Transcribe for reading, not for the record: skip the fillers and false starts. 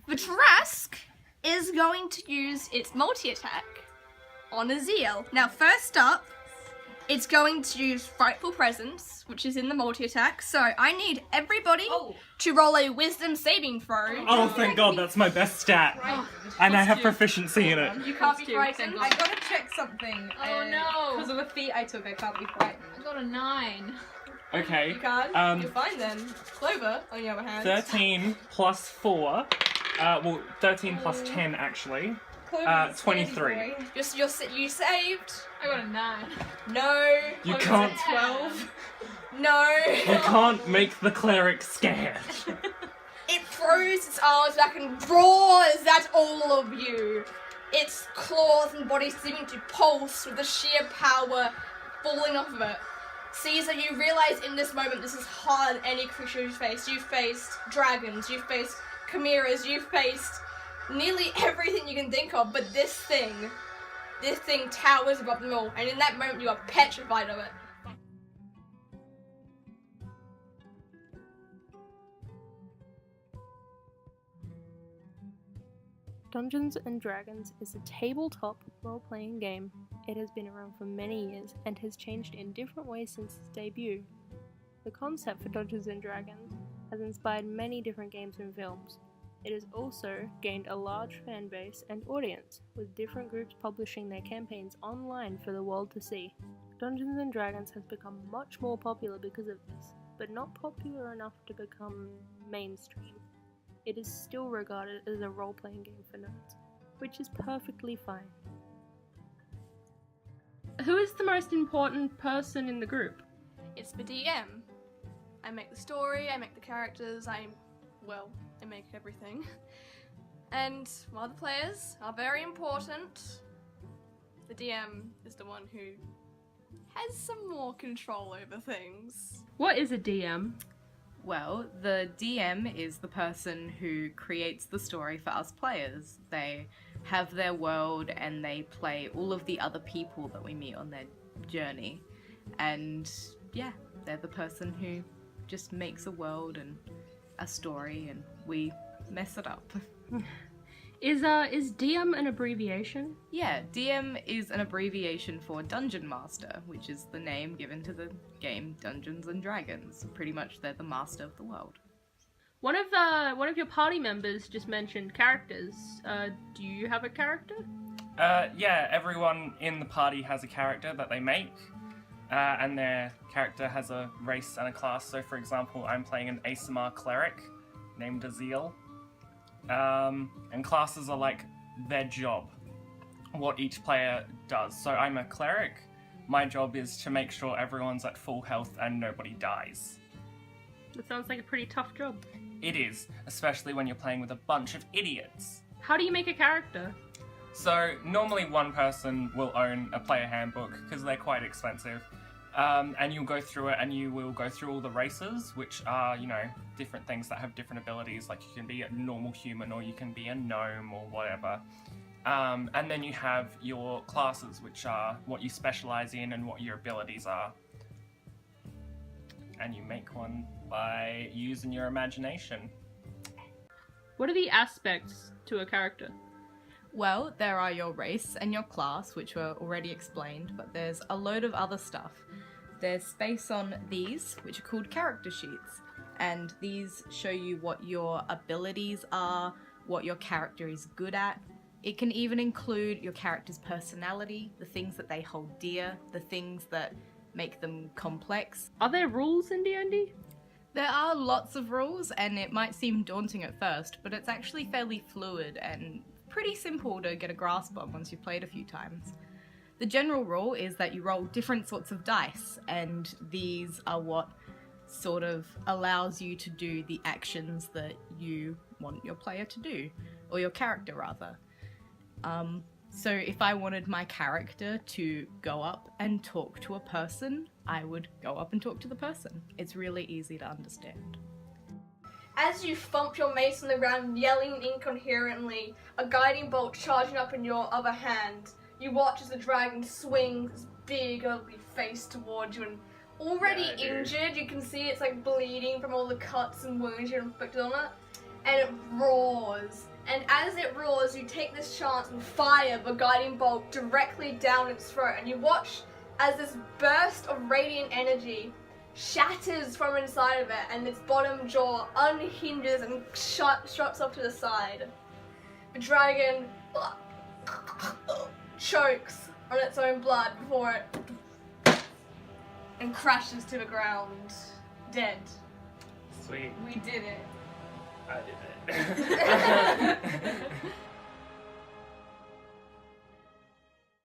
The Trask is going to use its multi-attack on Azil. Now, first up, it's going to use Frightful Presence, which is in the multi-attack. So I need everybody to roll a Wisdom saving throw. Oh, thank God, that's my best stat. And I have proficiency in it. You can't be frightened. I gotta check something. Oh no! Because of a feat I took, I can't be frightened. I got a 9. Okay. You can't? You're fine then. Clover, on the other hand. 13 plus 4. 13 plus 10, actually. Clover's a 23. boy. You saved. I got a 9. No. You can't. 12. No. You can't make the cleric scared. It throws its arms back and roars at all of you. Its claws and body seeming to pulse with the sheer power falling off of it. Caesar, you realize in this moment this is harder than any creature you've faced. You've faced dragons, you've faced chimeras, you've faced nearly everything you can think of, but this thing towers above them all, and in that moment you are petrified of it. Dungeons & Dragons is a tabletop role-playing game. It has been around for many years and has changed in different ways since its debut. The concept for Dungeons & Dragons has inspired many different games and films. It has also gained a large fan base and audience, with different groups publishing their campaigns online for the world to see. Dungeons & Dragons has become much more popular because of this, but not popular enough to become mainstream. It is still regarded as a role-playing game for nerds, which is perfectly fine. Who is the most important person in the group? It's the DM. I make the story, I make the characters, I make everything. And while the players are very important, the DM is the one who has some more control over things. What is a DM? Well, the DM is the person who creates the story for us players. They have their world and they play all of the other people that we meet on their journey. And yeah, they're the person who just makes a world and a story and we mess it up. Is DM an abbreviation? Yeah, DM is an abbreviation for Dungeon Master, which is the name given to the game Dungeons and Dragons. Pretty much they're the master of the world. One of your party members just mentioned characters. Do you have a character? Yeah, everyone in the party has a character that they make, and their character has a race and a class. So, for example, I'm playing an Aasimar cleric named Azil. And classes are like their job, what each player does. So I'm a cleric. My job is to make sure everyone's at full health and nobody dies. That sounds like a pretty tough job. It is, especially when you're playing with a bunch of idiots. How do you make a character? So normally one person will own a player handbook because they're quite expensive. And you'll go through it and you will go through all the races, which are, different things that have different abilities. Like you can be a normal human or you can be a gnome or whatever. And then you have your classes, which are what you specialize in and what your abilities are. And you make one by using your imagination. What are the aspects to a character? Well, there are your race and your class, which were already explained, but there's a load of other stuff. There's space on these, which are called character sheets, and these show you what your abilities are, what your character is good at. It can even include your character's personality, the things that they hold dear, the things that make them complex. Are there rules in D&D? There are lots of rules, and it might seem daunting at first, but it's actually fairly fluid and pretty simple to get a grasp on once you've played a few times. The general rule is that you roll different sorts of dice, and these are what sort of allows you to do the actions that you want your player to do, or your character rather. So if I wanted my character to go up and talk to a person, I would go up and talk to the person. It's really easy to understand. As you thump your mace on the ground, yelling incoherently, a guiding bolt charging up in your other hand, you watch as the dragon swings its big, ugly face towards you, and already injured, you can see it's like bleeding from all the cuts and wounds you inflicted on it. and it roars. And as it roars, you take this chance and fire the guiding bolt directly down its throat, and you watch as this burst of radiant energy shatters from inside of it, and its bottom jaw unhinges and struts off to the side. The dragon chokes on its own blood before it and crashes to the ground, dead. Sweet. We did it. I did it.